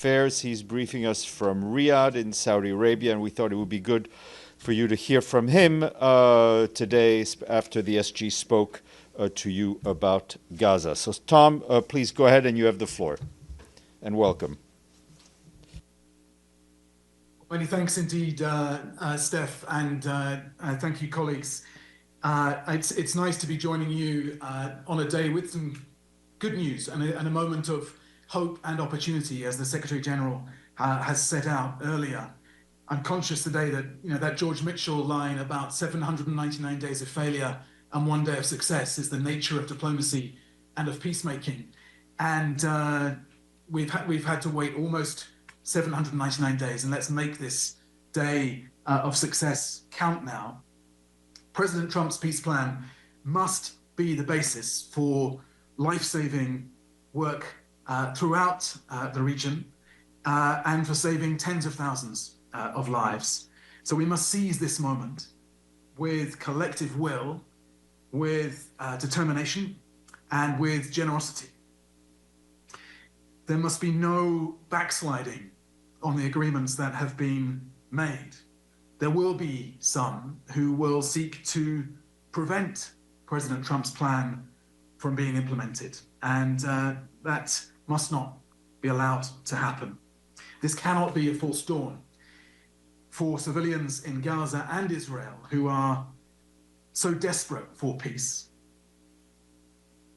Affairs. He's briefing us from Riyadh in Saudi Arabia, and we thought it would be good for you to hear from him today after the SG spoke to you about Gaza. So, Tom, please go ahead and you have the floor. And welcome. Many thanks indeed, Steph, and thank you, colleagues. It's nice to be joining you on a day with some good news and a moment of hope and opportunity, as the Secretary General has set out earlier. I'm conscious today that that George Mitchell line about 799 days of failure and 1 day of success is the nature of diplomacy and of peacemaking, and we've had to wait almost 799 days, and let's make this day of success count now. President Trump's peace plan must be the basis for life-saving work throughout the region and for saving tens of thousands of lives. So we must seize this moment with collective will, with determination, and with generosity. There must be no backsliding on the agreements that have been made. There will be some who will seek to prevent President Trump's plan from being implemented, and that must not be allowed to happen. This cannot be a false dawn for civilians in Gaza and Israel who are so desperate for peace,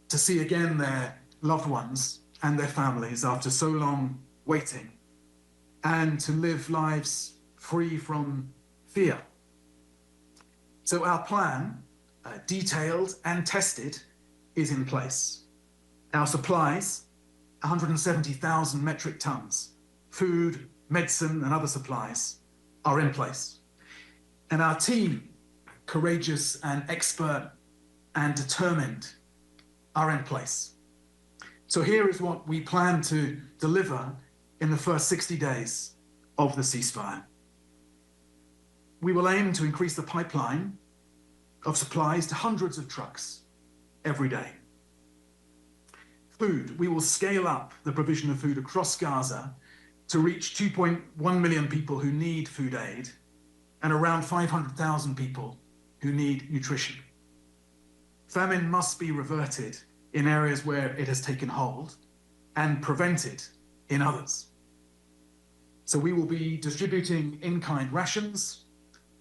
to see again their loved ones and their families after so long waiting, and to live lives free from fear. So our plan, detailed and tested, is in place. Our supplies, 170,000 metric tons, food, medicine, and other supplies, are in place. And our team, courageous and expert and determined, are in place. So here is what we plan to deliver in the first 60 days of the ceasefire. We will aim to increase the pipeline of supplies to hundreds of trucks every day. Food, we will scale up the provision of food across Gaza to reach 2.1 million people who need food aid and around 500,000 people who need nutrition. Famine must be reverted in areas where it has taken hold and prevented in others. So we will be distributing in-kind rations,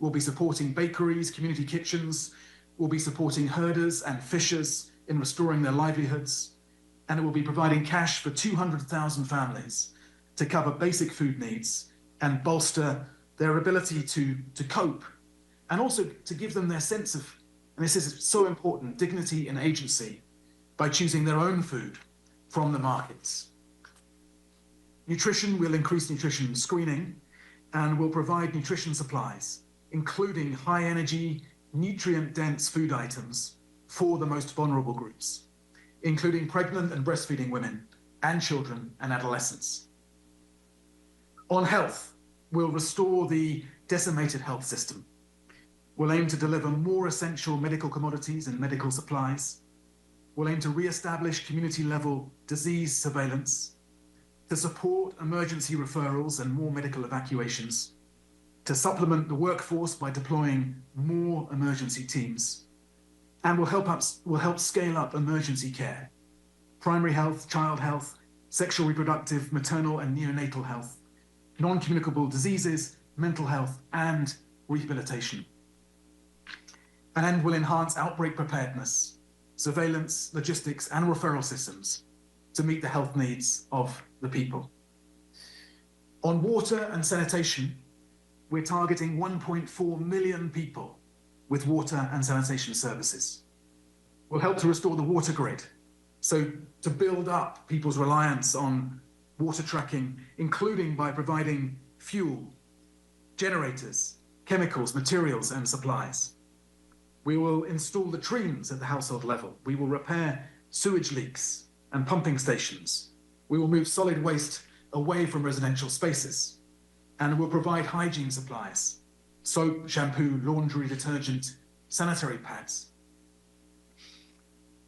we'll be supporting bakeries, community kitchens, we'll be supporting herders and fishers in restoring their livelihoods, and it will be providing cash for 200,000 families to cover basic food needs and bolster their ability to cope, and also to give them their sense of, and this is so important, dignity and agency by choosing their own food from the markets. Nutrition, will increase nutrition screening and will provide nutrition supplies, including high energy, nutrient dense food items for the most vulnerable groups, including pregnant and breastfeeding women and children and adolescents. On health, we'll restore the decimated health system. We'll aim to deliver more essential medical commodities and medical supplies. We'll aim to re-establish community-level disease surveillance, to support emergency referrals and more medical evacuations, to supplement the workforce by deploying more emergency teams, and will help scale up emergency care, primary health, child health, sexual reproductive, maternal and neonatal health, non-communicable diseases, mental health, and rehabilitation. And will enhance outbreak preparedness, surveillance, logistics, and referral systems to meet the health needs of the people. On water and sanitation, we're targeting 1.4 million people with water and sanitation services. We'll help to restore the water grid, so to build up people's reliance on water tracking, including by providing fuel, generators, chemicals, materials, and supplies. We will install latrines at the household level. We will repair sewage leaks and pumping stations. We will move solid waste away from residential spaces, and will provide hygiene supplies, soap, shampoo, laundry, detergent, sanitary pads.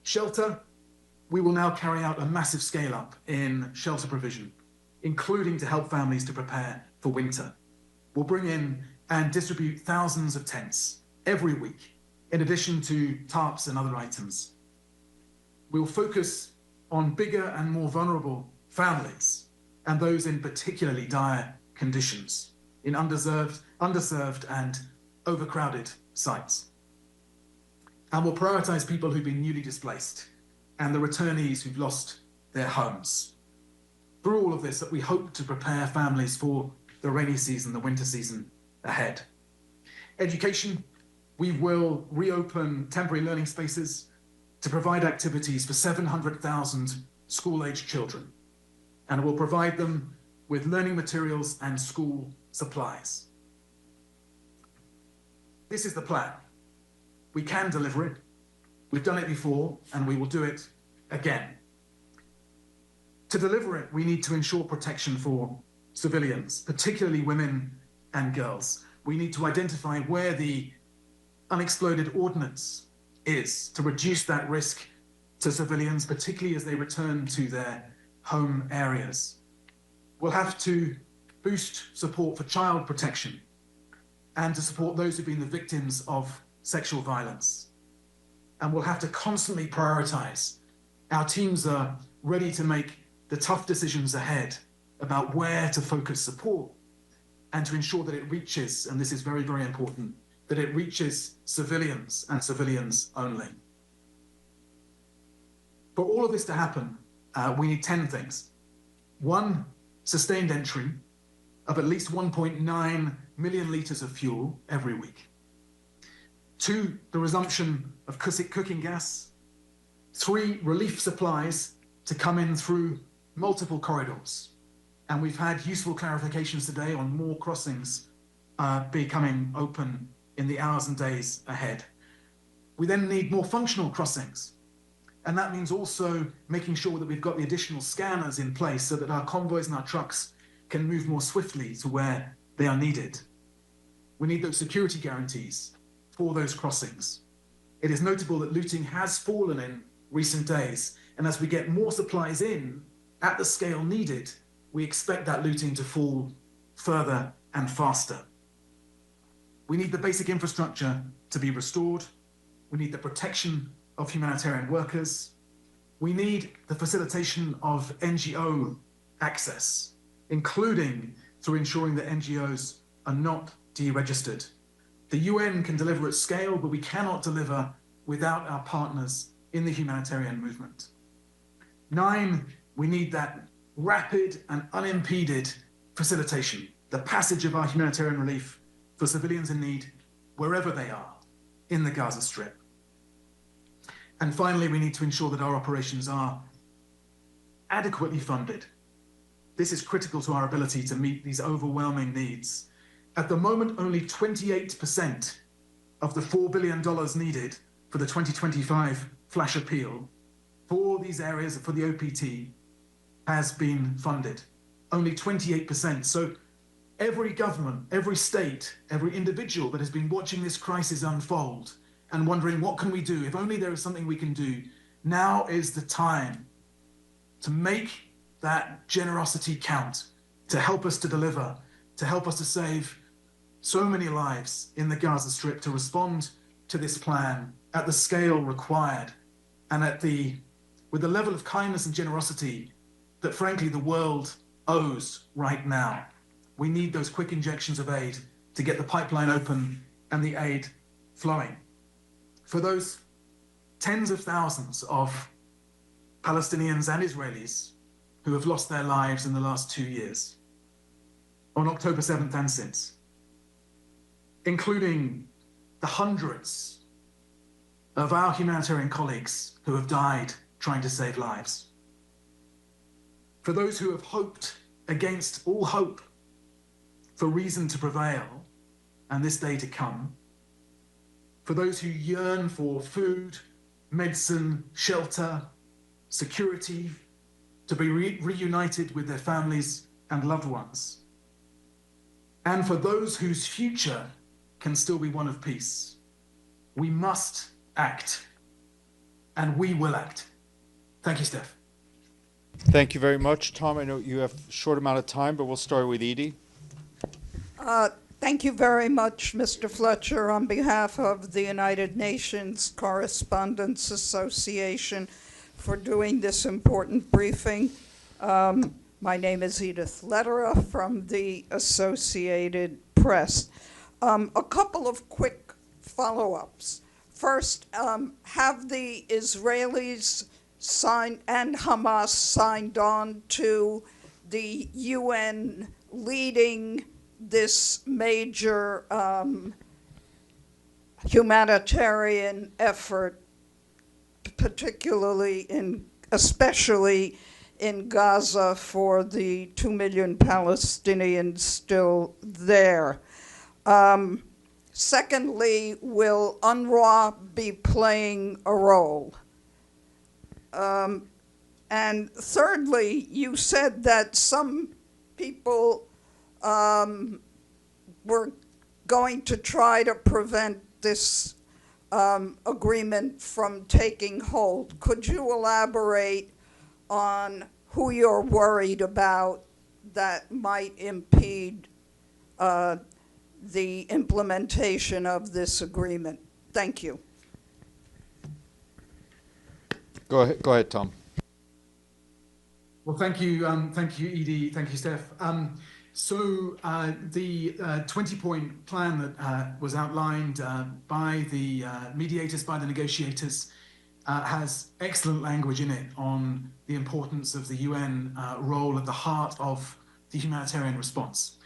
Shelter, we will now carry out a massive scale up in shelter provision including to help families to prepare for winter. We'll bring in and distribute thousands of tents every week, in addition to tarps and other items. We'll focus on bigger and more vulnerable families and those in particularly dire conditions in underserved and overcrowded sites. And we'll prioritize people who've been newly displaced and the returnees who've lost their homes. Through all of this, that we hope to prepare families for the rainy season, the winter season ahead. Education, we will reopen temporary learning spaces to provide activities for 700,000 school-aged children, and we'll provide them with learning materials and school supplies. This is the plan. We can deliver it. We've done it before, and we will do it again. To deliver it, we need to ensure protection for civilians, particularly women and girls. We need to identify where the unexploded ordnance is to reduce that risk to civilians, particularly as they return to their home areas. We'll have to boost support for child protection and to support those who've been the victims of sexual violence. And we'll have to constantly prioritize. Our teams are ready to make the tough decisions ahead about where to focus support and to ensure that it reaches, and this is very, very important, that it reaches civilians and civilians only. For all of this to happen, we need 10 things. 1, sustained entry of at least 1.9 million litres of fuel every week. 2, the resumption of cooking gas. 3, relief supplies to come in through multiple corridors. And we've had useful clarifications today on more crossings becoming open in the hours and days ahead. We then need more functional crossings. And that means also making sure that we've got the additional scanners in place so that our convoys and our trucks can move more swiftly to where they are needed. We need those security guarantees for those crossings. It is notable that looting has fallen in recent days, and as we get more supplies in at the scale needed, we expect that looting to fall further and faster. We need the basic infrastructure to be restored. We need the protection of humanitarian workers. We need the facilitation of NGO access, including through ensuring that NGOs are not deregistered. The UN can deliver at scale, but we cannot deliver without our partners in the humanitarian movement. 9, we need that rapid and unimpeded facilitation, the passage of our humanitarian relief for civilians in need wherever they are in the Gaza Strip. And finally, we need to ensure that our operations are adequately funded. This is critical to our ability to meet these overwhelming needs. At the moment, only 28% of the $4 billion needed for the 2025 flash appeal for these areas, for the OPT, has been funded. Only 28%. So every government, every state, every individual that has been watching this crisis unfold and wondering, what can we do? If only there is something we can do. Now is the time to make that generosity count, to help us to deliver, to help us to save so many lives in the Gaza Strip, to respond to this plan at the scale required and with the level of kindness and generosity that frankly the world owes right now. We need those quick injections of aid to get the pipeline open and the aid flowing. For those tens of thousands of Palestinians and Israelis who have lost their lives in the last 2 years, on October 7th and since, including the hundreds of our humanitarian colleagues who have died trying to save lives. For those who have hoped against all hope for reason to prevail and this day to come. For those who yearn for food, medicine, shelter, security, to be reunited with their families and loved ones. And for those whose future can still be one of peace. We must act, and we will act. Thank you, Steph. Thank you very much, Tom. I know you have a short amount of time, but we'll start with Edie. Thank you very much, Mr. Fletcher, on behalf of the United Nations Correspondents Association for doing this important briefing. My name is Edith Lederer from the Associated Press. A couple of quick follow-ups. First, have the Israelis signed and Hamas signed on to the UN leading this major humanitarian effort, especially in Gaza for the 2 million Palestinians still there? Secondly, will UNRWA be playing a role? And thirdly, you said that some people were going to try to prevent this agreement from taking hold. Could you elaborate on who you're worried about that might impede the implementation of this agreement? Thank you. Go ahead, Tom. Well, thank you, Edie. Thank you, Steph. So the 20-point plan that was outlined by the mediators, by the negotiators, has excellent language in it on the importance of the UN role at the heart of the humanitarian response.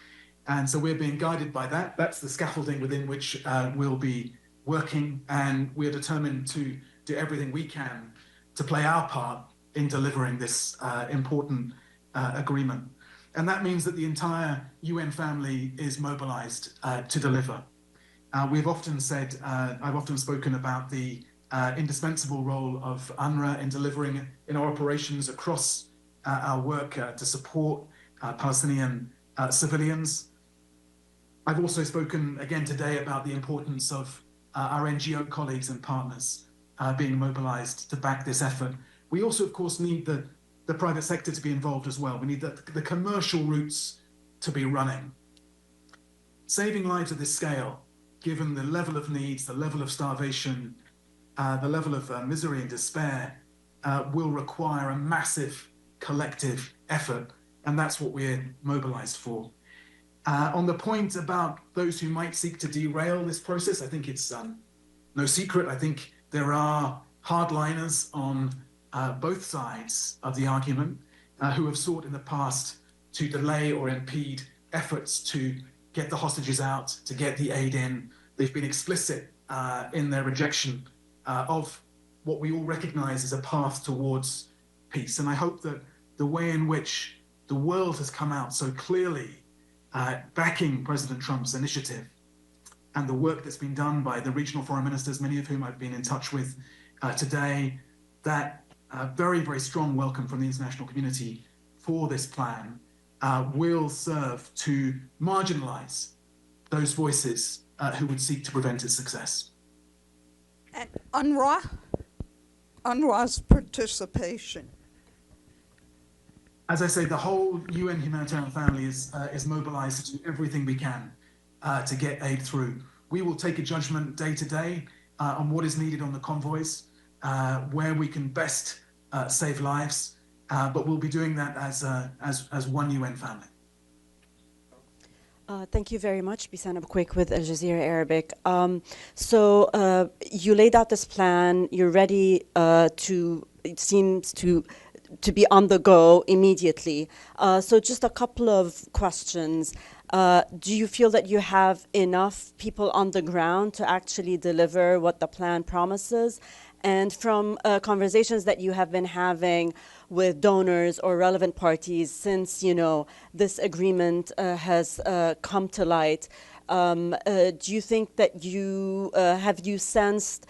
And so we're being guided by that. That's the scaffolding within which we'll be working, and we're determined to do everything we can to play our part in delivering this important agreement. And that means that the entire UN family is mobilized to deliver. We've often said, I've often spoken about the indispensable role of UNRWA in delivering in our operations across our work to support Palestinian civilians. I've also spoken again today about the importance of our NGO colleagues and partners being mobilized to back this effort. We also, of course, need the private sector to be involved as well. We need the commercial routes to be running. Saving lives at this scale, given the level of needs, the level of starvation, the level of misery and despair, will require a massive collective effort, and that's what we're mobilized for. On the point about those who might seek to derail this process, I think it's no secret. I think there are hardliners on both sides of the argument who have sought in the past to delay or impede efforts to get the hostages out, to get the aid in. They've been explicit in their rejection of what we all recognize as a path towards peace. And I hope that the way in which the world has come out so clearly backing President Trump's initiative and the work that's been done by the regional foreign ministers, many of whom I've been in touch with today, that very, very strong welcome from the international community for this plan will serve to marginalize those voices who would seek to prevent its success. And UNRWA's participation. As I say, the whole UN humanitarian family is mobilized to do everything we can to get aid through. We will take a judgment day to day on what is needed on the convoys, where we can best save lives, but we'll be doing that as one UN family. Thank you very much. Bisan Aboukwek with Al Jazeera Arabic. So you laid out this plan. You're ready it seems to be on the go immediately. So just a couple of questions. Do you feel that you have enough people on the ground to actually deliver what the plan promises? And from conversations that you have been having with donors or relevant parties since, this agreement has come to light, do you think that have you sensed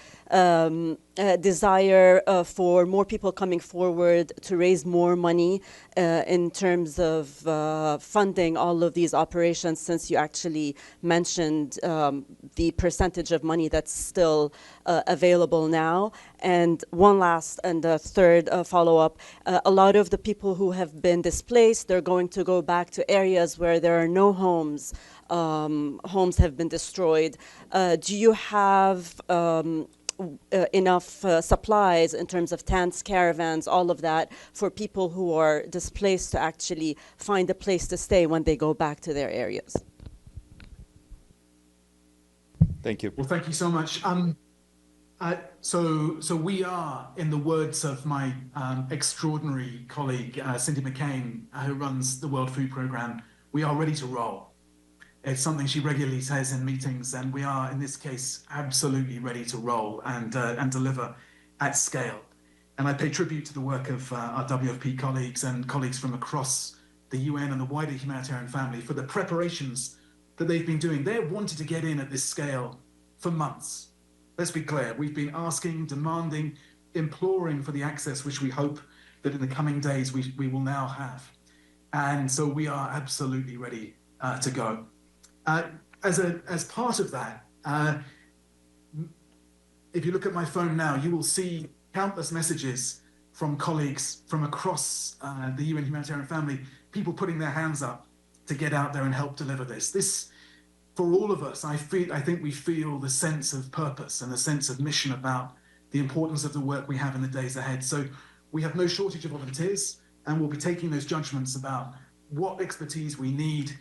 desire for more people coming forward to raise more money in terms of funding all of these operations, since you actually mentioned the percentage of money that's still available now? And one last and a third follow-up, a lot of the people who have been displaced, they're going to go back to areas where there are no homes. Homes have been destroyed. Do you have enough supplies in terms of tents, caravans, all of that, for people who are displaced to actually find a place to stay when they go back to their areas? Thank you. Well, thank you so much. So we are, in the words of my extraordinary colleague, Cindy McCain, who runs the World Food Programme, we are ready to roll. It's something she regularly says in meetings, and we are, in this case, absolutely ready to roll and deliver at scale. And I pay tribute to the work of our WFP colleagues and colleagues from across the UN and the wider humanitarian family for the preparations that they've been doing. They've wanted to get in at this scale for months. Let's be clear, we've been asking, demanding, imploring for the access which we hope that in the coming days we will now have. And so we are absolutely ready to go. As part of that, if you look at my phone now, you will see countless messages from colleagues from across the UN humanitarian family, people putting their hands up to get out there and help deliver this. This, for all of us, I think we feel the sense of purpose and the sense of mission about the importance of the work we have in the days ahead. So we have no shortage of volunteers, and we'll be taking those judgments about what expertise we need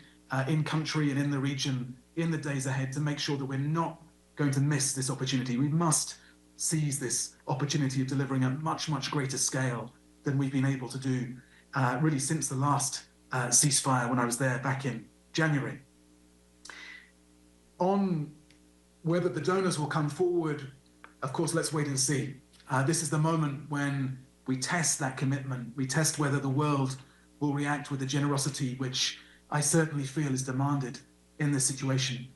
in country and in the region in the days ahead to make sure that we're not going to miss this opportunity. We must seize this opportunity of delivering at much, much greater scale than we've been able to do really since the last ceasefire when I was there back in January. On whether the donors will come forward, of course, let's wait and see. This is the moment when we test that commitment. We test whether the world will react with the generosity which I certainly feel is demanded in this situation.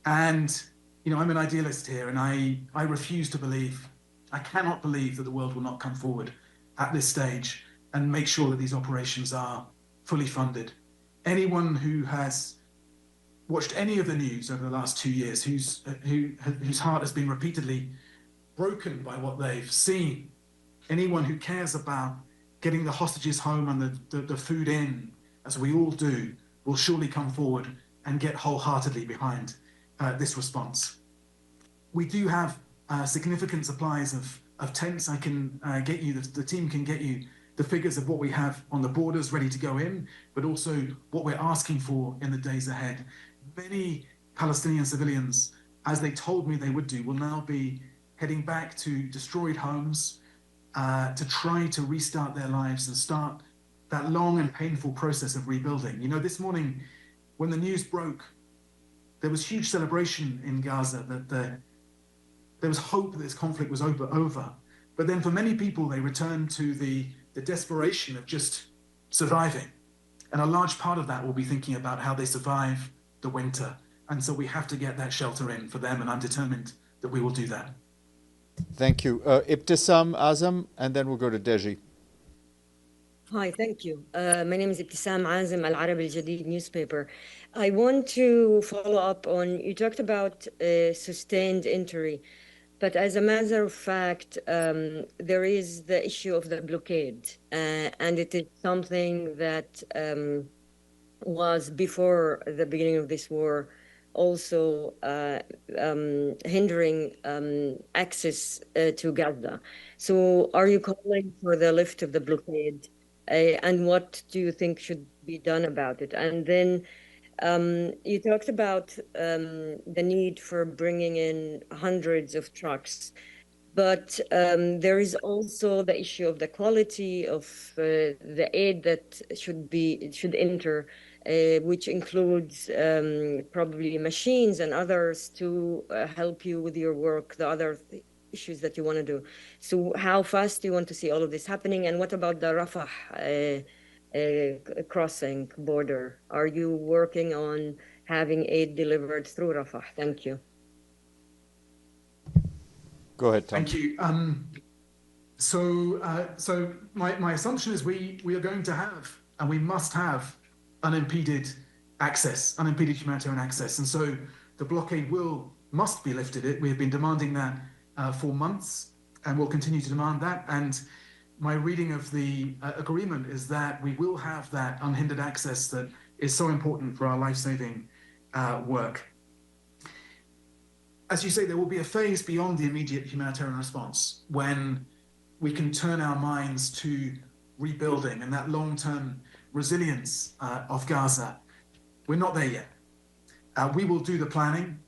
And, you know, I'm an idealist here, and I refuse to believe, I cannot believe that the world will not come forward at this stage and make sure that these operations are fully funded. Anyone who has watched any of the news over the last 2 years, whose heart has been repeatedly broken by what they've seen, anyone who cares about getting the hostages home and the food in, as we all do, will surely come forward and get wholeheartedly behind this response. We do have significant supplies of tents. I can get you, the team can get you the figures of what we have on the borders ready to go in, but also what we're asking for in the days ahead. Many Palestinian civilians, as they told me they would do, will now be heading back to destroyed homes to try to restart their lives and start that long and painful process of rebuilding. You know, this morning, when the news broke, there was huge celebration in Gaza that there was hope that this conflict was over. But then for many people, they returned to the desperation of just surviving. And a large part of that will be thinking about how they survive the winter. And so we have to get that shelter in for them, and I'm determined that we will do that. Thank you. Ibtisam Azam, and then we'll go to Deji. Hi, thank you. My name is Ibtisam Azam, Al Arabi Al Jadid newspaper. I want to follow up on, you talked about sustained entry, but as a matter of fact, there is the issue of the blockade, and it is something that was before the beginning of this war also hindering access to Gaza. So are you calling for the lift of the blockade? And what do you think should be done about it? And then you talked about the need for bringing in hundreds of trucks, but there is also the issue of the quality of the aid that should enter, which includes probably machines and others to help you with your work, the other issues that you want to do. So how fast do you want to see all of this happening? And what about the Rafah crossing border? Are you working on having aid delivered through Rafah? Thank you. Go ahead, Tom. Thank you. So my assumption is we are going to have, and we must have, unimpeded humanitarian access. And so the blockade must be lifted. We have been demanding that for months, and we'll continue to demand that. And my reading of the agreement is that we will have that unhindered access that is so important for our life-saving work. As you say, there will be a phase beyond the immediate humanitarian response when we can turn our minds to rebuilding and that long-term resilience of Gaza. We're not there yet. We will do the planning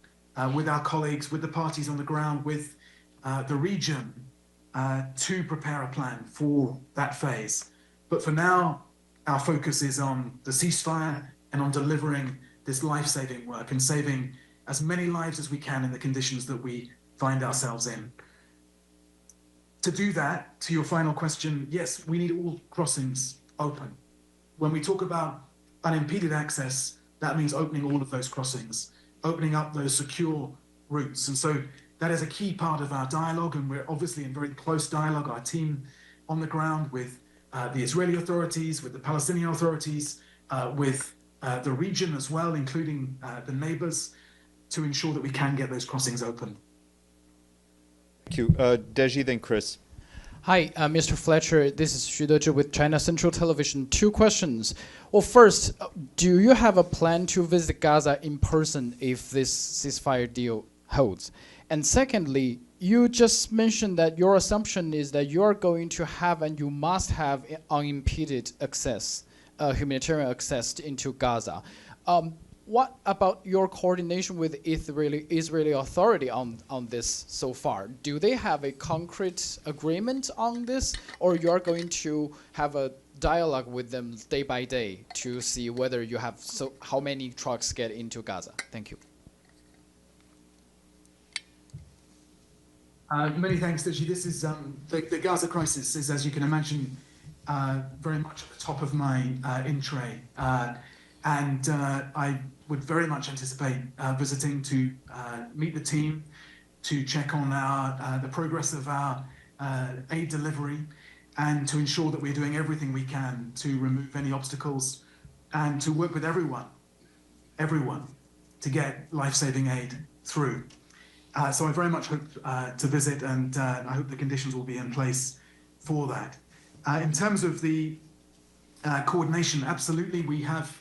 with our colleagues, with the parties on the ground, with the region to prepare a plan for that phase. But for now, our focus is on the ceasefire and on delivering this life-saving work and saving as many lives as we can in the conditions that we find ourselves in. To do that, to your final question, yes, we need all crossings open. When we talk about unimpeded access, that means opening all of those crossings, opening up those secure routes. And so that is a key part of our dialogue, and we're obviously in very close dialogue, our team on the ground with the Israeli authorities, with the Palestinian authorities, with the region as well, including the neighbors, to ensure that we can get those crossings open. Thank you. Deji, then Chris. Hi, Mr. Fletcher. This is Xu Deji with China Central Television. 2 questions. Well, first, do you have a plan to visit Gaza in person if this ceasefire deal holds? And secondly, you just mentioned that your assumption is that you're going to have and you must have unimpeded access, humanitarian access into Gaza. What about your coordination with Israeli authority on this so far? Do they have a concrete agreement on this, or you're going to have a dialogue with them day by day to see whether you have how many trucks get into Gaza? Thank you. Many thanks, Deji. This is the Gaza crisis is, as you can imagine, very much at the top of my in tray. And I would very much anticipate visiting to meet the team, to check on the progress of our aid delivery, and to ensure that we're doing everything we can to remove any obstacles and to work with everyone to get life-saving aid through. So I very much hope to visit, and I hope the conditions will be in place for that. In terms of the coordination, absolutely, we have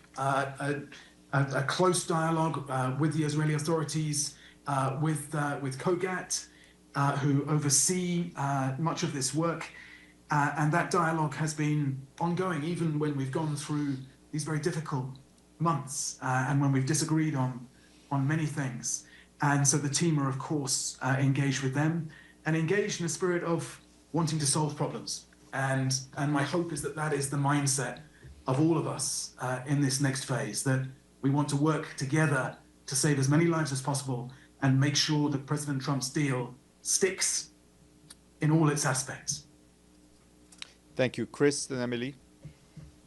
a close dialogue with the Israeli authorities, with COGAT, who oversee much of this work. And that dialogue has been ongoing, even when we've gone through these very difficult months and when we've disagreed on many things. And so the team are, of course, engaged with them and engaged in a spirit of wanting to solve problems. And my hope is that that is the mindset of all of us in this next phase, that we want to work together to save as many lives as possible and make sure that President Trump's deal sticks in all its aspects. Thank you. Chris, then Emily.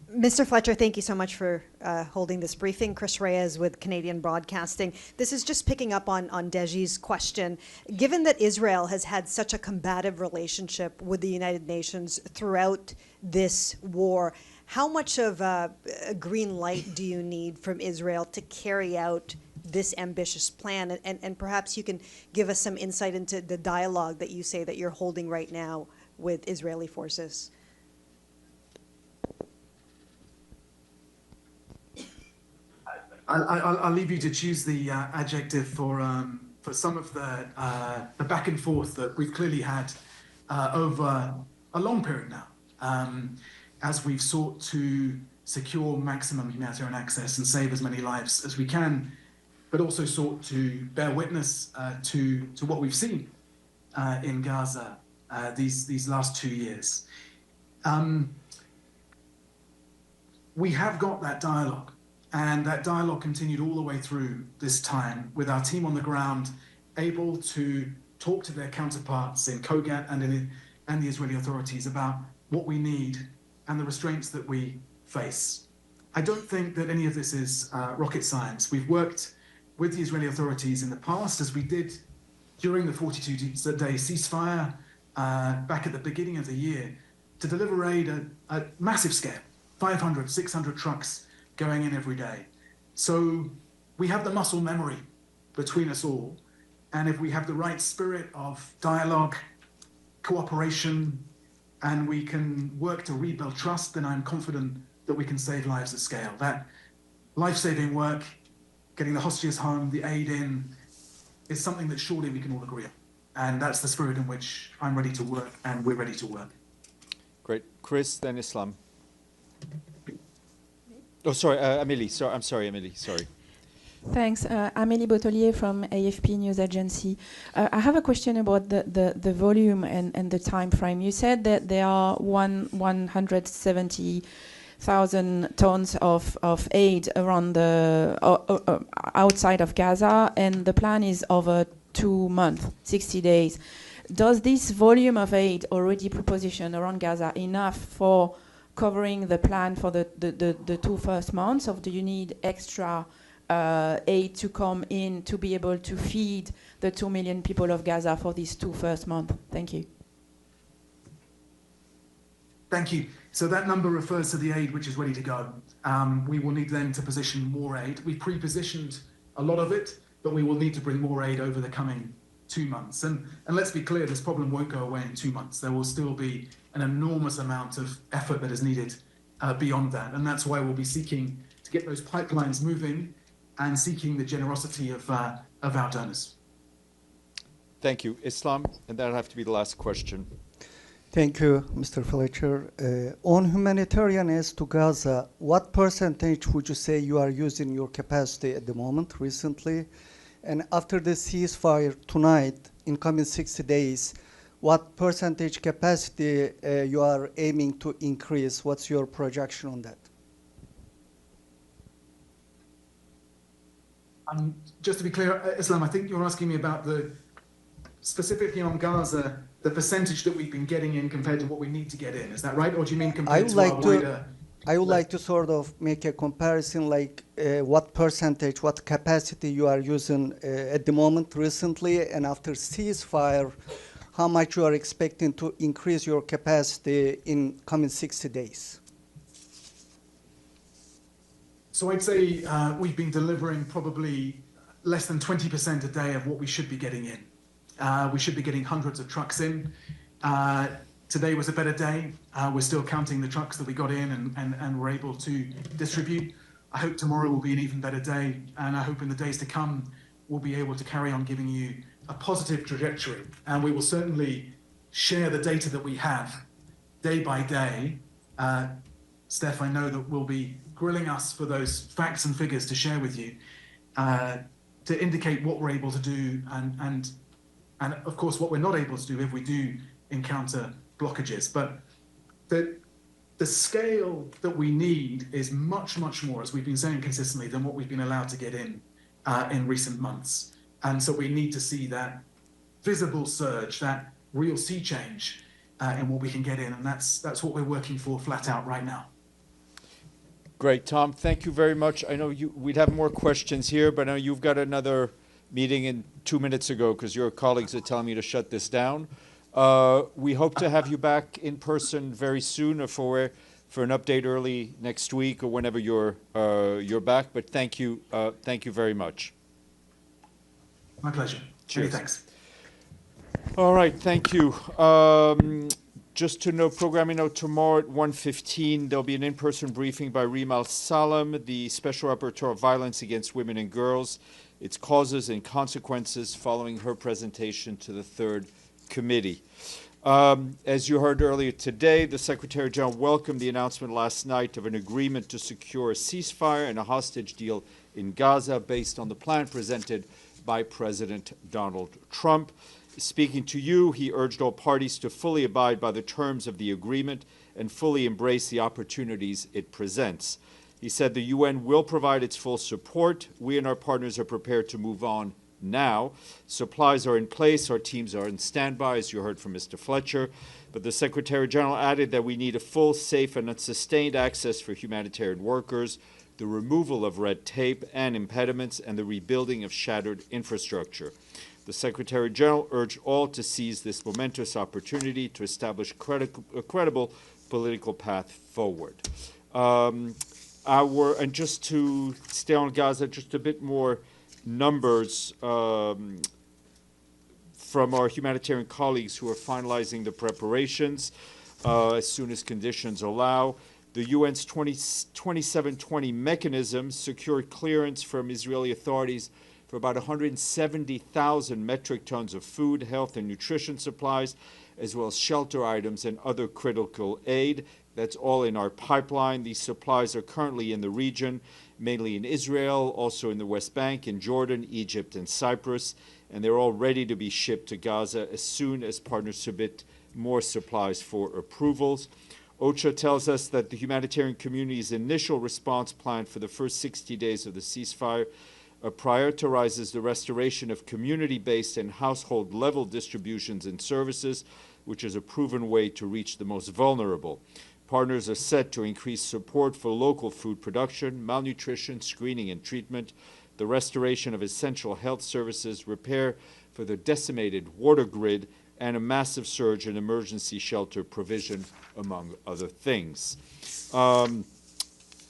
Mr. Fletcher, thank you so much for holding this briefing. Chris Reyes with Canadian Broadcasting. This is just picking up on Deji's question. Given that Israel has had such a combative relationship with the United Nations throughout this war, how much of a green light do you need from Israel to carry out this ambitious plan? And perhaps you can give us some insight into the dialogue that you say that you're holding right now with Israeli forces. I'll leave you to choose the adjective for some of the back and forth that we've clearly had over a long period now, as we've sought to secure maximum humanitarian access and save as many lives as we can, but also sought to bear witness to what we've seen in Gaza these last 2 years. We have got that dialogue. And that dialogue continued all the way through this time, with our team on the ground able to talk to their counterparts in COGAT and the Israeli authorities about what we need and the restraints that we face. I don't think that any of this is rocket science. We've worked with the Israeli authorities in the past, as we did during the 42-day ceasefire back at the beginning of the year to deliver aid at massive scale, 500, 600 trucks going in every day. So we have the muscle memory between us all. And if we have the right spirit of dialogue, cooperation, and we can work to rebuild trust, then I'm confident that we can save lives at scale. That life-saving work, getting the hostages home, the aid in, is something that surely we can all agree on. And that's the spirit in which I'm ready to work and we're ready to work. Great. Chris, then Islam. Oh, sorry, Amélie. I'm sorry, Amélie. Sorry. Thanks. Amélie Bottelier from AFP News Agency. I have a question about the volume and the time frame. You said that there are 170,000 tons of aid around the outside of Gaza, and the plan is over 2 months, 60 days. Does this volume of aid already propositioned around Gaza enough for covering the plan for the 2 first months, or do you need extra aid to come in to be able to feed the 2 million people of Gaza for these 2 first months? Thank you. Thank you. So that number refers to the aid which is ready to go. We will need then to position more aid. We pre-positioned a lot of it, but we will need to bring more aid over the coming 2 months. And let's be clear, this problem won't go away in 2 months. There will still be an enormous amount of effort that is needed beyond that. And that's why we'll be seeking to get those pipelines moving and seeking the generosity of our donors. Thank you. Islam, and that'll have to be the last question. Thank you, Mr. Fletcher. On humanitarian aid to Gaza, what percentage would you say you are using your capacity at the moment, recently? And after the ceasefire tonight, in coming 60 days, what percentage capacity you are aiming to increase? What's your projection on that? Just to be clear, Islam, I think you're asking me about specifically on Gaza, the percentage that we've been getting in compared to what we need to get in. Is that right? Or do you mean compared to our wider... I would like to sort of make a comparison, like what percentage, what capacity you are using at the moment recently, and after ceasefire, how much you are expecting to increase your capacity in coming 60 days? So I'd say we've been delivering probably less than 20% a day of what we should be getting in. We should be getting hundreds of trucks in. Today was a better day. We're still counting the trucks that we got in and were able to distribute. I hope tomorrow will be an even better day, and I hope in the days to come we'll be able to carry on giving you a positive trajectory. And we will certainly share the data that we have day by day. Steph, I know that we'll be grilling us for those facts and figures to share with you, to indicate what we're able to do and of course what we're not able to do if we do encounter blockages. But the scale that we need is much, much more, as we've been saying consistently, than what we've been allowed to get in recent months. And so we need to see that visible surge, that real sea change in what we can get in. And that's what we're working for flat out right now. Great, Tom. Thank you very much. I know we'd have more questions here, but I know you've got another meeting in 2 minutes ago because your colleagues are telling me to shut this down. We hope to have you back in person very soon, or for an update early next week or whenever you're back. But thank you very much. My pleasure. Cheers. Many thanks. All right, thank you. Just to know, programming note, tomorrow at 1:15, there'll be an in-person briefing by Rima Al-Salam, the Special Rapporteur of Violence Against Women and Girls, its causes and consequences, following her presentation to the Third Committee. As you heard earlier today, the Secretary General welcomed the announcement last night of an agreement to secure a ceasefire and a hostage deal in Gaza based on the plan presented by President Donald Trump. Speaking to you, he urged all parties to fully abide by the terms of the agreement and fully embrace the opportunities it presents. He said the UN will provide its full support. We and our partners are prepared to move on now. Supplies are in place. Our teams are in standby, as you heard from Mr. Fletcher. But the Secretary General added that we need a full, safe, and sustained access for humanitarian workers. the removal of red tape and impediments, and the rebuilding of shattered infrastructure. The Secretary General urged all to seize this momentous opportunity to establish a credible political path forward. And just to stay on Gaza, just a bit more numbers from our humanitarian colleagues who are finalizing the preparations as soon as conditions allow. The UN's 2720 mechanism secured clearance from Israeli authorities for about 170,000 metric tons of food, health, and nutrition supplies, as well as shelter items and other critical aid. That's all in our pipeline. These supplies are currently in the region, mainly in Israel, also in the West Bank, in Jordan, Egypt, and Cyprus, and they're all ready to be shipped to Gaza as soon as partners submit more supplies for approvals. OCHA tells us that the humanitarian community's initial response plan for the first 60 days of the ceasefire prioritizes the restoration of community-based and household-level distributions and services, which is a proven way to reach the most vulnerable. Partners are set to increase support for local food production, malnutrition, screening and treatment, the restoration of essential health services, repair for the decimated water grid, and a massive surge in emergency shelter provision, among other things.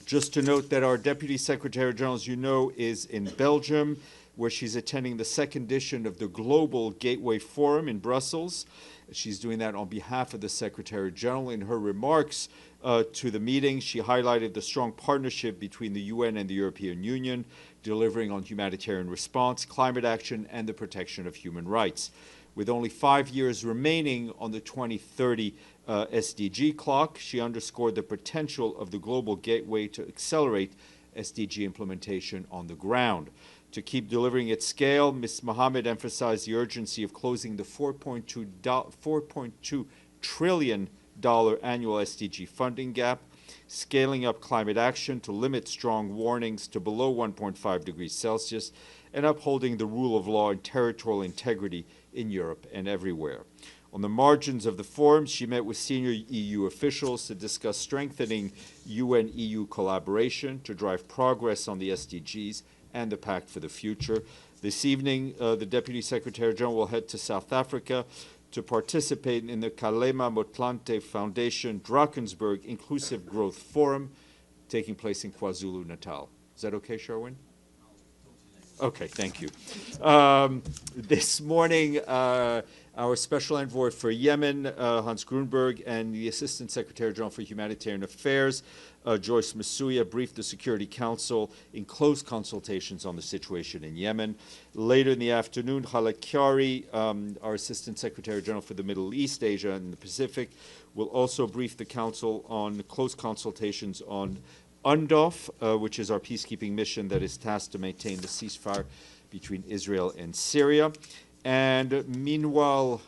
Just to note that our Deputy Secretary General, as you know, is in Belgium, where she's attending the second edition of the Global Gateway Forum in Brussels. She's doing that on behalf of the Secretary General. In her remarks to the meeting, she highlighted the strong partnership between the UN and the European Union, delivering on humanitarian response, climate action, and the protection of human rights. With only 5 years remaining on the 2030 SDG clock, she underscored the potential of the Global Gateway to accelerate SDG implementation on the ground. To keep delivering at scale, Ms. Mohammed emphasized the urgency of closing the $4.2 trillion annual SDG funding gap, scaling up climate action to limit strong warnings to below 1.5 degrees Celsius, and upholding the rule of law and territorial integrity in Europe and everywhere. On the margins of the forum, she met with senior EU officials to discuss strengthening UN-EU collaboration to drive progress on the SDGs and the Pact for the Future. This evening, the Deputy Secretary General will head to South Africa to participate in the Kgalema Motlanthe Foundation Drakensberg Inclusive Growth Forum taking place in KwaZulu-Natal. Is that okay, Sherwin? Okay, thank you. This morning, our Special Envoy for Yemen, Hans Grunberg, and the Assistant Secretary General for Humanitarian Affairs, Joyce Masuya, briefed the Security Council in close consultations on the situation in Yemen. Later in the afternoon, Khaled Kyari, our Assistant Secretary General for the Middle East, Asia, and the Pacific, will also brief the Council on close consultations on UNDOF, which is our peacekeeping mission that is tasked to maintain the ceasefire between Israel and Syria. And meanwhile,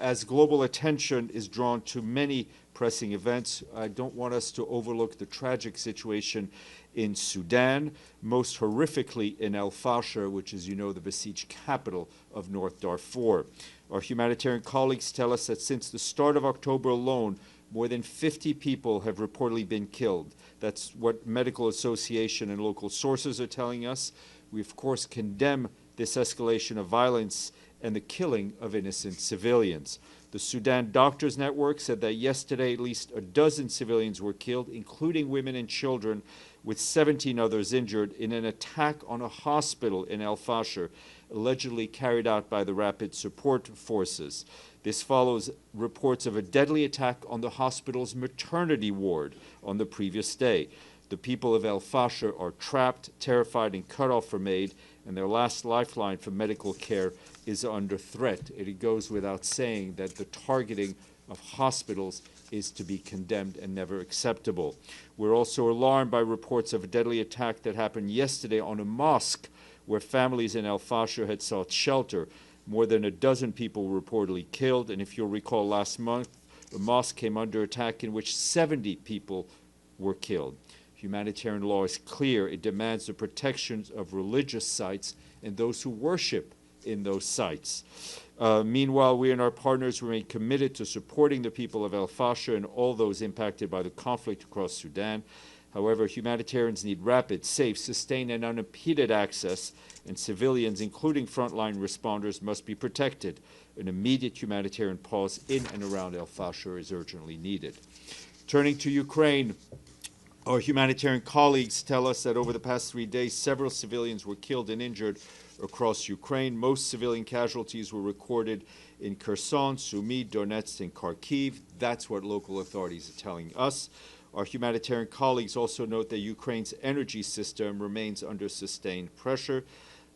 as global attention is drawn to many pressing events, I don't want us to overlook the tragic situation in Sudan, most horrifically in El Fasher, which is, you know, the besieged capital of North Darfur. Our humanitarian colleagues tell us that since the start of October alone, more than 50 people have reportedly been killed. That's what medical association and local sources are telling us. We, of course, condemn this escalation of violence and the killing of innocent civilians. The Sudan Doctors Network said that yesterday at least a dozen civilians were killed, including women and children, with 17 others injured in an attack on a hospital in El Fasher, allegedly carried out by the Rapid Support Forces. This follows reports of a deadly attack on the hospital's maternity ward on the previous day. The people of El Fasher are trapped, terrified, and cut off from aid, and their last lifeline for medical care is under threat. It goes without saying that the targeting of hospitals is to be condemned and never acceptable. We're also alarmed by reports of a deadly attack that happened yesterday on a mosque where families in El Fasher had sought shelter. More than a dozen people were reportedly killed, and if you'll recall last month, the mosque came under attack in which 70 people were killed. Humanitarian law is clear. It demands the protection of religious sites and those who worship in those sites. Meanwhile, we and our partners remain committed to supporting the people of El Fasher and all those impacted by the conflict across Sudan. However, humanitarians need rapid, safe, sustained, and unimpeded access, and civilians, including frontline responders, must be protected. An immediate humanitarian pause in and around El Fasher is urgently needed. Turning to Ukraine, our humanitarian colleagues tell us that over the past 3 days, several civilians were killed and injured across Ukraine. Most civilian casualties were recorded in Kherson, Sumy, Donetsk, and Kharkiv. That's what local authorities are telling us. Our humanitarian colleagues also note that Ukraine's energy system remains under sustained pressure.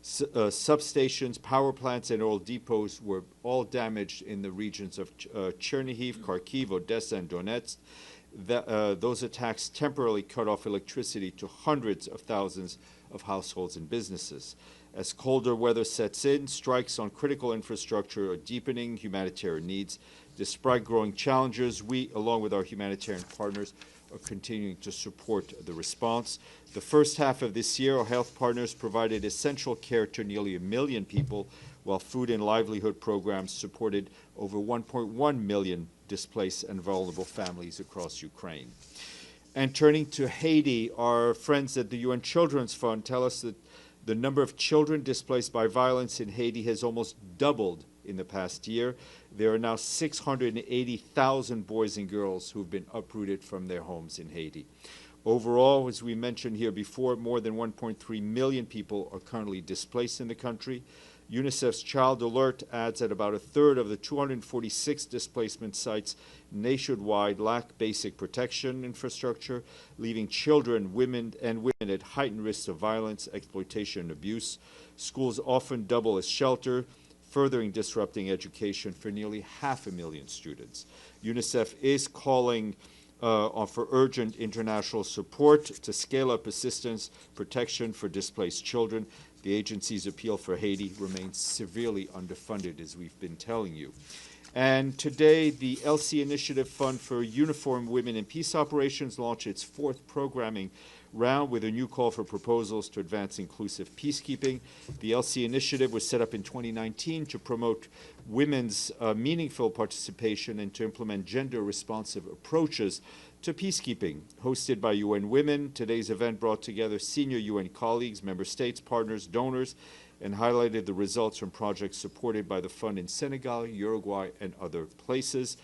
Substations, power plants, and oil depots were all damaged in the regions of Chernihiv, Kharkiv, Odessa, and Donetsk. Those attacks temporarily cut off electricity to hundreds of thousands of households and businesses. As colder weather sets in, strikes on critical infrastructure are deepening humanitarian needs. Despite growing challenges, we, along with our humanitarian partners, are continuing to support the response. The first half of this year, our health partners provided essential care to nearly 1 million people, while food and livelihood programs supported over 1.1 million displaced and vulnerable families across Ukraine. And turning to Haiti, our friends at the UN Children's Fund tell us that the number of children displaced by violence in Haiti has almost doubled in the past year. There are now 680,000 boys and girls who have been uprooted from their homes in Haiti. Overall, as we mentioned here before, more than 1.3 million people are currently displaced in the country. UNICEF's Child Alert adds that about a third of the 246 displacement sites nationwide lack basic protection infrastructure, leaving children, women at heightened risks of violence, exploitation, and abuse. Schools often double as shelter, furthering disrupting education for nearly 500,000 students. UNICEF is calling for urgent international support to scale up assistance protection for displaced children. The agency's appeal for Haiti remains severely underfunded, as we've been telling you. And today, the LC Initiative Fund for Uniformed Women in Peace Operations launched its 4th programming round with a new call for proposals to advance inclusive peacekeeping. The LC Initiative was set up in 2019 to promote women's meaningful participation and to implement gender-responsive approaches to peacekeeping. Hosted by UN Women, today's event brought together senior UN colleagues, member states, partners, donors, and highlighted the results from projects supported by the fund in Senegal, Uruguay, and other places.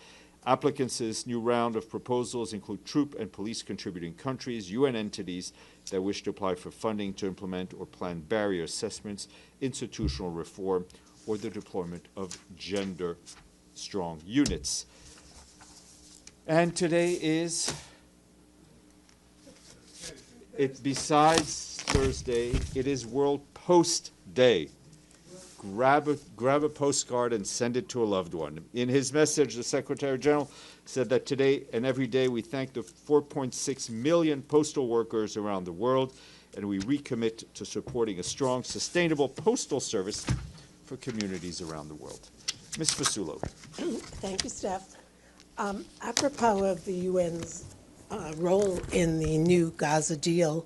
Applicants to this new round of proposals include troop and police contributing countries, UN entities that wish to apply for funding to implement or plan barrier assessments, institutional reform, or the deployment of gender-strong units. And today is, besides Thursday, it is World Post Day. Grab a postcard and send it to a loved one. In his message, the Secretary General said that today and every day we thank the 4.6 million postal workers around the world, and we recommit to supporting a strong, sustainable postal service for communities around the world. Ms. Fasulo. Thank you, Steph. Apropos of the UN's role in the new Gaza deal,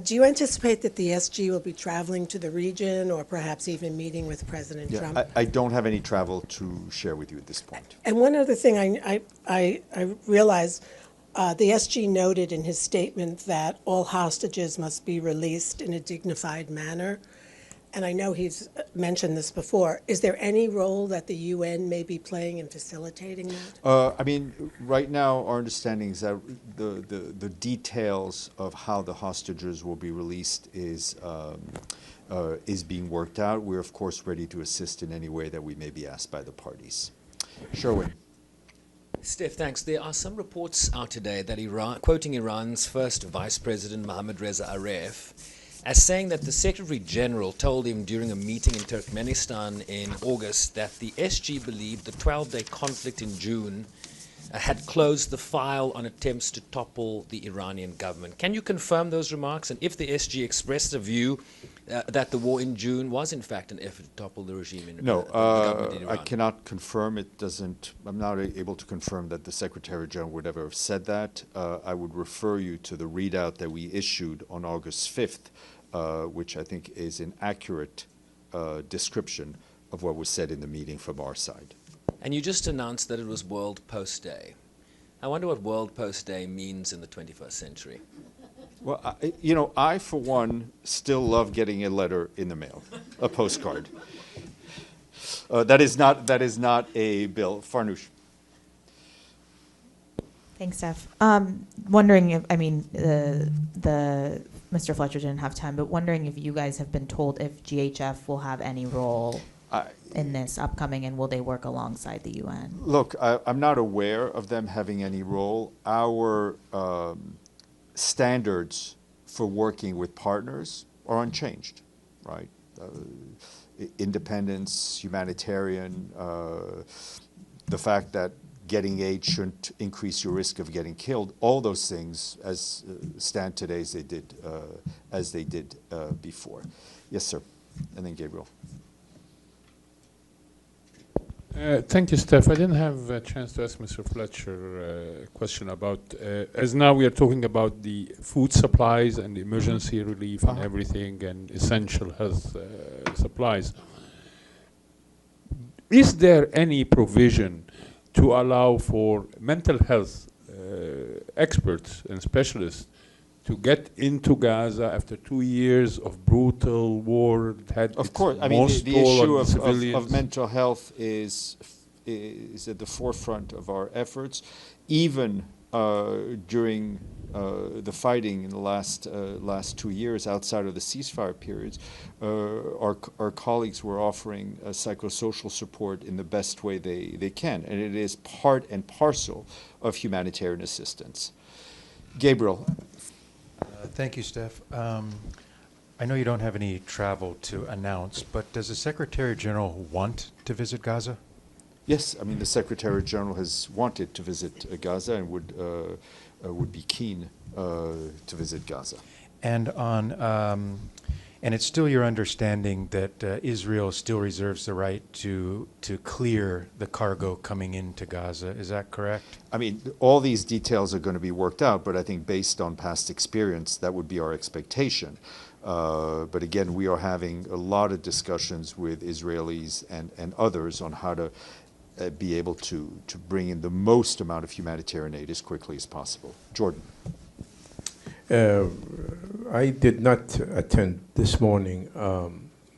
do you anticipate that the SG will be traveling to the region or perhaps even meeting with President Trump? I don't have any travel to share with you at this point. And one other thing I realize, the SG noted in his statement that all hostages must be released in a dignified manner. And I know he's mentioned this before. Is there any role that the UN may be playing in facilitating that? I mean, right now, our understanding is that the details of how the hostages will be released is being worked out. We're, of course, ready to assist in any way that we may be asked by the parties. Sherwin. Steph, thanks. There are some reports out today that Iran, quoting Iran's first Vice President Mohammad Reza Aref, as saying that the Secretary General told him during a meeting in Turkmenistan in August that the SG believed the 12-day conflict in June had closed the file on attempts to topple the Iranian government. Can you confirm those remarks? And if the SG expressed a view that the war in June was in fact an effort to topple the regime in No, the government in Iran? I cannot confirm. I'm not able to confirm that the Secretary General would ever have said that. I would refer you to the readout that we issued on August 5th, which I think is an accurate description of what was said in the meeting from our side. And you just announced that it was World Post Day. I wonder what World Post Day means in the 21st century. Well, I, for one, still love getting a letter in the mail, a postcard. That is not a bill. Farnoosh. Thanks, Steph. Wondering if, Mr. Fletcher didn't have time, but wondering if you guys have been told if GHF will have any role in this upcoming, and will they work alongside the UN? Look, I'm not aware of them having any role. Our standards for working with partners are unchanged, right? Independence, humanitarian, the fact that getting aid shouldn't increase your risk of getting killed, all those things as stand today as they did before. Yes, sir. And then Gabriel. Thank you, Steph. I didn't have a chance to ask Mr. Fletcher a question about, as now we are talking about the food supplies and emergency relief and everything and essential health supplies. Is there any provision to allow for mental health experts and specialists to get into Gaza after 2 years of brutal war? Of course, I mean, the issue of mental health is at the forefront of our efforts. Even during the fighting in the last 2 years, outside of the ceasefire periods, our colleagues were offering psychosocial support in the best way they can, and it is part and parcel of humanitarian assistance. Gabriel. Thank you, Steph. I know you don't have any travel to announce, but does the Secretary General want to visit Gaza? Yes, I mean the Secretary General has wanted to visit Gaza and would be keen to visit Gaza. And and it's still your understanding that Israel still reserves the right to clear the cargo coming into Gaza. Is that correct? I mean, all these details are going to be worked out, but I think based on past experience, that would be our expectation. But again, we are having a lot of discussions with Israelis and others on how to be able to bring in the most amount of humanitarian aid as quickly as possible. Jordan. I did not attend this morning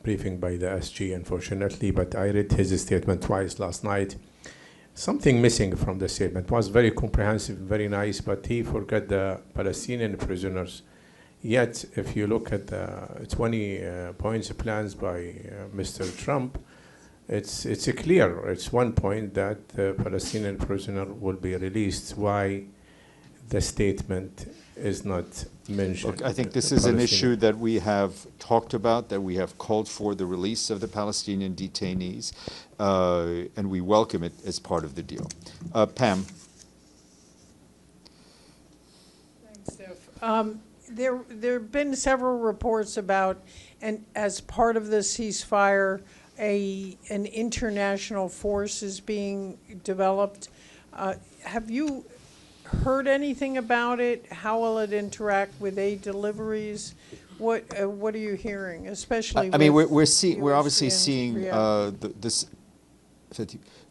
briefing by the SG, unfortunately, but I read his statement twice last night. Something missing from the statement. It was very comprehensive, very nice, but he forgot the Palestinian prisoners. Yet, if you look at the 20 points plans by Mr. Trump, it's clear. It's one point that the Palestinian prisoner will be released. Why the statement is not mentioned? Look, I think this is an issue that we have talked about, that we have called for the release of the Palestinian detainees, and we welcome it as part of the deal. Pam. Thanks, Steph. There have been several reports about, and as part of the ceasefire, an international force is being developed. Have you heard anything about it? How will it interact with aid deliveries? What are you hearing, especially? We're obviously seeing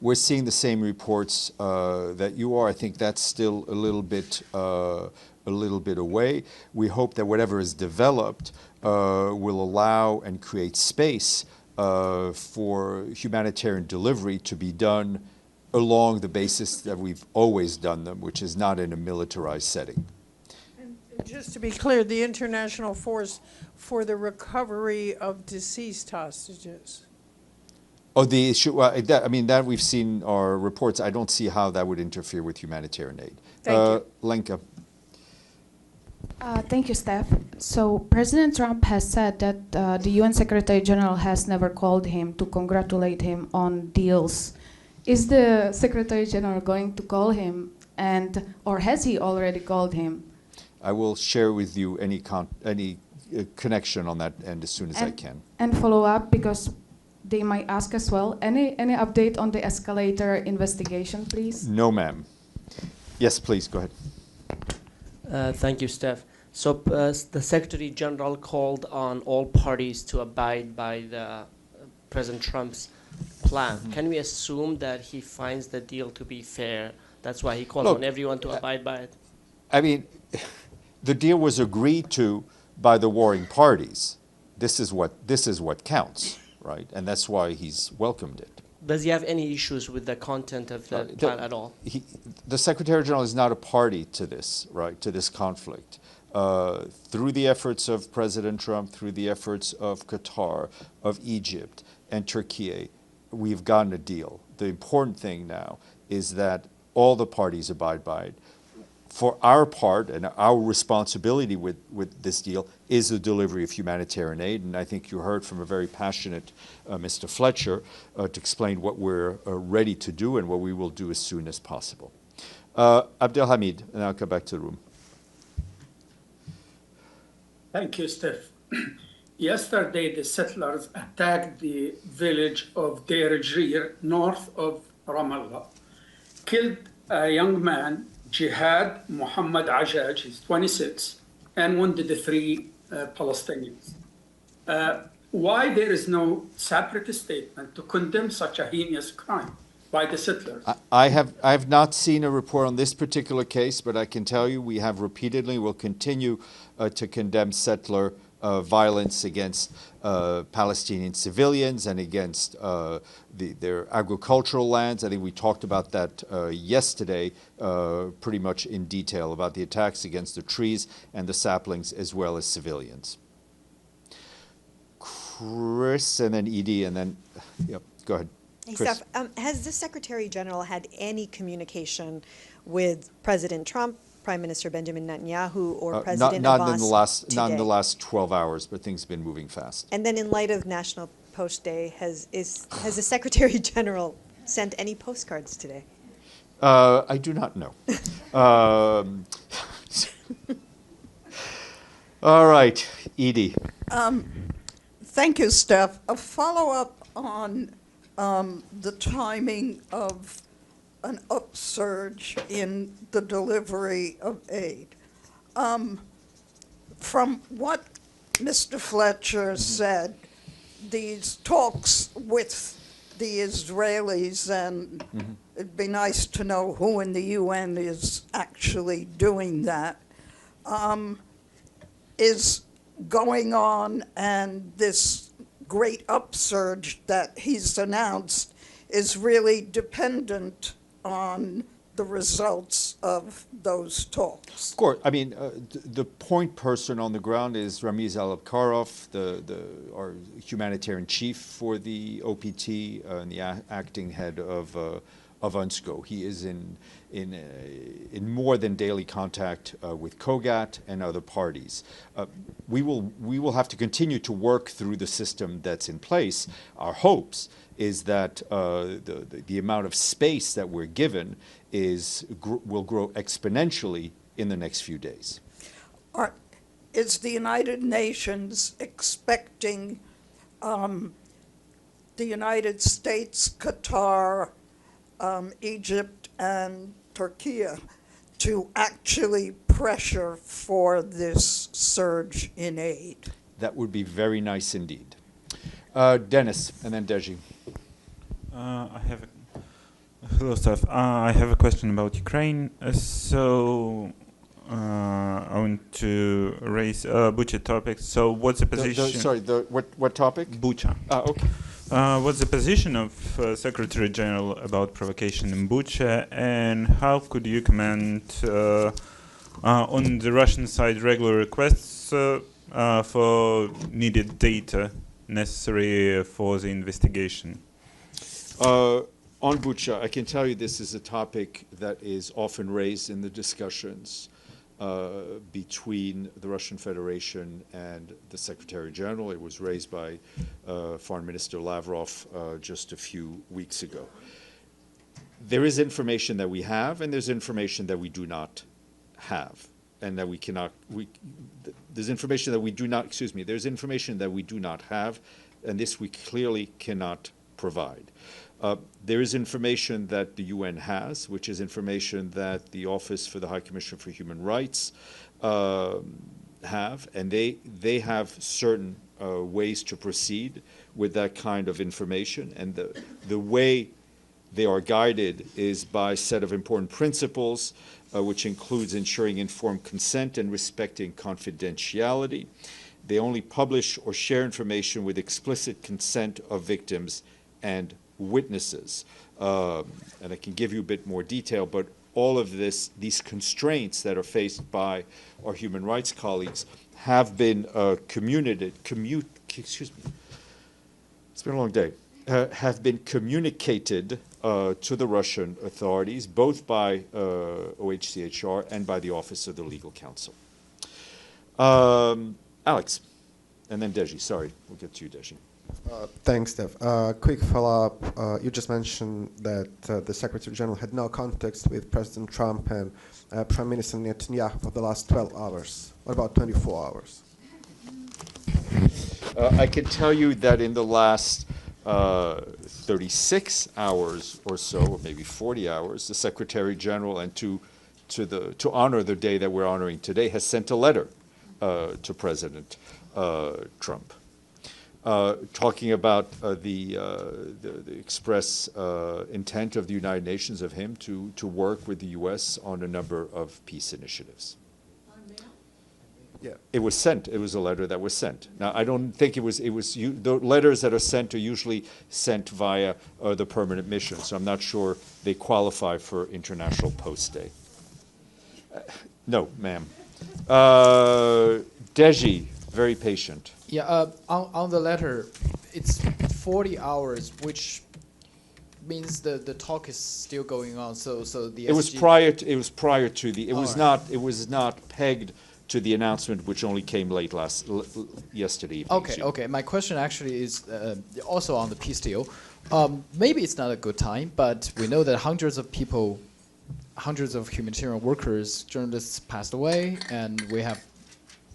we're seeing the same reports that you are. I think that's still a little bit away. We hope that whatever is developed will allow and create space for humanitarian delivery to be done along the basis that we've always done them, which is not in a militarized setting. And just to be clear, the international force for the recovery of deceased hostages. Oh, the issue, that we've seen our reports. I don't see how that would interfere with humanitarian aid. Thank you. Lenka. Thank you, Steph. So President Trump has said that the UN Secretary General has never called him to congratulate him on deals. Is the Secretary General going to call him, or has he already called him? I will share with you any connection on that end as soon as I can. And follow up, because they might ask as well. Any update on the escalator investigation, please? No, ma'am. Yes, please, go ahead. Thank you, Steph. So the Secretary General called on all parties to abide by the President Trump's plan. Can we assume that he finds the deal to be fair? That's why he called on everyone to abide by it. I mean, the deal was agreed to by the warring parties. This is what counts, right? And that's why he's welcomed it. Does he have any issues with the content of the plan at all? The Secretary General is not a party to this, right? To this conflict. Through the efforts of President Trump, through the efforts of Qatar, of Egypt, and Turkey, we've gotten a deal. The important thing now is that all the parties abide by it. For our part, and our responsibility with this deal is the delivery of humanitarian aid, and I think you heard from a very passionate Mr. Fletcher to explain what we're ready to do and what we will do as soon as possible. Abdelhamid, and I'll come back to the room. Thank you, Steph. Yesterday, the settlers attacked the village of Deir Jrir, north of Ramallah, killed a young man, Jihad Muhammad Ajaj, he's 26, and wounded the 3 Palestinians. Why there is no separate statement to condemn such a heinous crime by the settlers? I have not seen a report on this particular case, but I can tell you we have repeatedly, will continue to condemn settler violence against Palestinian civilians and against their agricultural lands. I think we talked about that yesterday pretty much in detail, about the attacks against the trees and the saplings as well as civilians. Chris, and then Edie, and then, yep, go ahead. Hey, Chris. Steph, has the Secretary General had any communication with President Trump, Prime Minister Benjamin Netanyahu, or President Abbas not in the last 12 hours, but things have been moving fast. And then in light of National Post Day, has the Secretary General sent any postcards today? I do not know. All right, Edie. Thank you, Steph. A follow-up on the timing of an upsurge in the delivery of aid. From what Mr. Fletcher said, these talks with the Israelis, and it'd be nice to know who in the UN is actually doing that, is going on, and this great upsurge that he's announced is really dependent on the results of those talks. Of course. I mean, the point person on the ground is Ramiz Al-Abkarov, our humanitarian chief for the OPT and the acting head of UNSCO. He is in more than daily contact with COGAT and other parties. We will have to continue to work through the system that's in place. Our hopes is that the amount of space that we're given will grow exponentially in the next few days. Is the United Nations expecting the United States, Qatar, Egypt, and Turkey to actually pressure for this surge in aid? That would be very nice indeed. Dennis, and then Deji. Hello, Steph. I have a question about Ukraine. I want to raise a Bucha topic. So what's the position? What topic? Bucha. Okay. What's the position of Secretary General about provocation in Bucha, and how could you comment on the Russian side regular requests for needed data necessary for the investigation? On Bucha, I can tell you this is a topic that is often raised in the discussions between the Russian Federation and the Secretary General. It was raised by Foreign Minister Lavrov just a few weeks ago. There is information that we have, and there's information that we do not have, and that we cannot. There's information that we do not. Excuse me. There's information that we do not have, and this we clearly cannot provide. There is information that the UN has, which is information that the Office for the High Commissioner for Human Rights have, and they have certain ways to proceed with that kind of information. And the way they are guided is by a set of important principles, which includes ensuring informed consent and respecting confidentiality. They only publish or share information with explicit consent of victims and witnesses. And I can give you a bit more detail, but all of these constraints that are faced by our human rights colleagues have been it's been a long day, have been communicated to the Russian authorities, both by OHCHR and by the Office of the Legal Counsel. Alex, and then Deji. Sorry, we'll get to you, Deji. Thanks, Steph. Quick follow-up. You just mentioned that the Secretary General had no contact with President Trump and Prime Minister Netanyahu for the last 12 hours. What about 24 hours? I can tell you that in the last 36 hours or so, or maybe 40 hours, the Secretary General, and to honor the day that we're honoring today, has sent a letter to President Trump, talking about the express intent of the United Nations of him to work with the U.S. on a number of peace initiatives. Yeah, it was sent. It was a letter that was sent. Now, I don't think it was. The letters that are sent are usually sent via the permanent mission, so I'm not sure they qualify for International Post Day. No, ma'am. Deji, very patient. Yeah, on the letter, it's 40 hours, which means the talk is still going on. So the it was prior to the. It was not pegged to the announcement, which only came late yesterday evening. Okay. My question actually is also on the peace deal. Maybe it's not a good time, but we know that hundreds of humanitarian workers, journalists passed away, and we have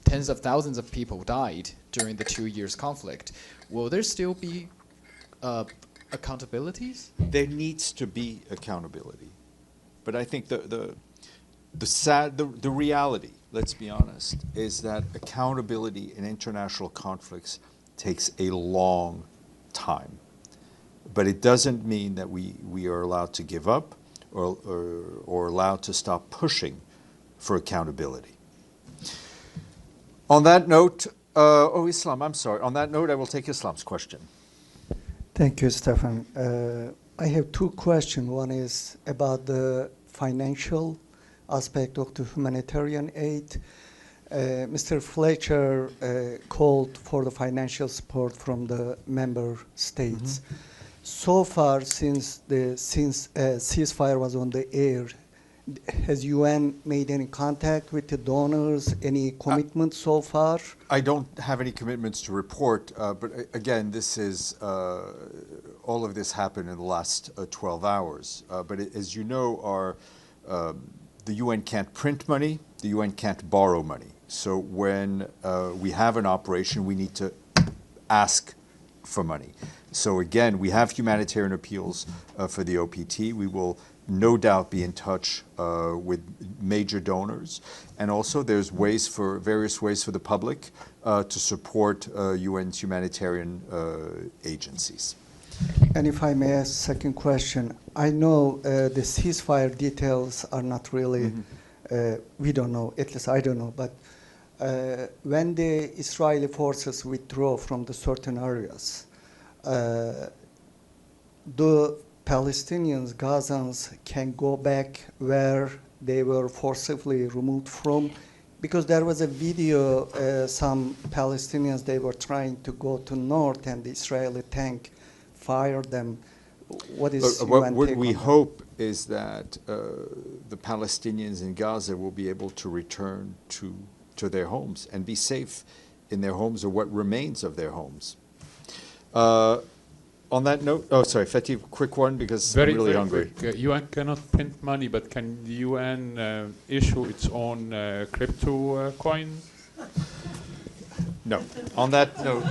tens of thousands of people died during the 2 years conflict. Will there still be accountabilities? There needs to be accountability, but I think the reality, let's be honest, is that accountability in international conflicts takes a long time. But it doesn't mean that we are allowed to give up or allowed to stop pushing for accountability. On that note, Islam, I'm sorry. On that note, I will take Islam's question. Thank you, Stefan. I have two questions. One is about the financial aspect of the humanitarian aid. Mr. Fletcher called for the financial support from the member states. Mm-hmm. So far, since ceasefire was on the air, has UN made any contact with the donors, any commitment so far? I don't have any commitments to report, but again, this is, all of this happened in the last 12 hours. But as you know, the UN can't print money, the UN can't borrow money. So when we have an operation, we need to ask for money. So again, we have humanitarian appeals for the OPT. We will no doubt be in touch with major donors. And also there's various ways for the public to support UN's humanitarian agencies. And if I may ask a second question, I know the ceasefire details are not really, we don't know, at least I don't know, but when the Israeli forces withdraw from the certain areas, the Palestinians, Gazans can go back where they were forcibly removed from? Because there was a video, some Palestinians, they were trying to go to north and the Israeli tank fired them. What is what we hope is that the Palestinians in Gaza will be able to return to their homes and be safe in their homes or what remains of their homes. On that note, Fethi, quick one because I'm really hungry. Quick. UN cannot print money, but can the UN issue its own crypto coin? No. On that note.